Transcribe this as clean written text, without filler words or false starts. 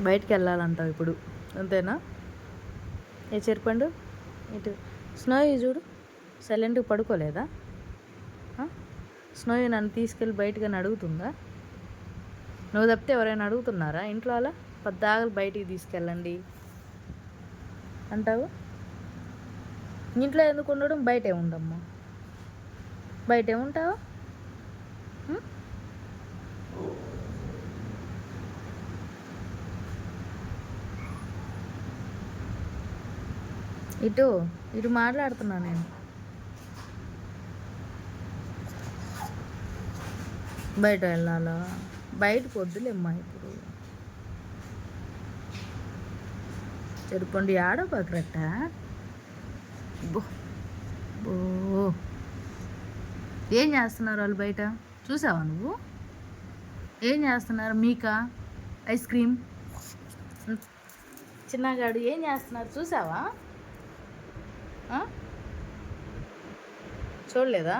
బయటికి వెళ్ళాలంటావు ఇప్పుడు, అంతేనా? ఏ చెరుపండు ఇటు స్నోయి చూడు, సైలెంట్గా పడుకోలేదా? స్నోయి నన్ను తీసుకెళ్ళి బయటకని అడుగుతుందా? నువ్వు తప్పితే ఎవరైనా అడుగుతున్నారా ఇంట్లో అలా? పద్దాగలు బయటికి తీసుకెళ్ళండి అంటావు. ఇంట్లో ఎందుకు ఉండడం, బయటే ఉండమ్మా. బయటే ఉంటావా? ఇటు ఇటు మాట్లాడుతున్నా నేను. బయట వెళ్ళాలా? బయటకు వద్దులేమ్మా ఇప్పుడు. చెరుపండి ఆడ పక్కరట్ట. బో బో ఏం చేస్తున్నారు వాళ్ళు బయట? చూసావా నువ్వు? ఏం చేస్తున్నారు? మీకా ఐస్ క్రీమ్ చిన్నగాడు ఏం చేస్తున్నారు చూసావా? చూడలేదా?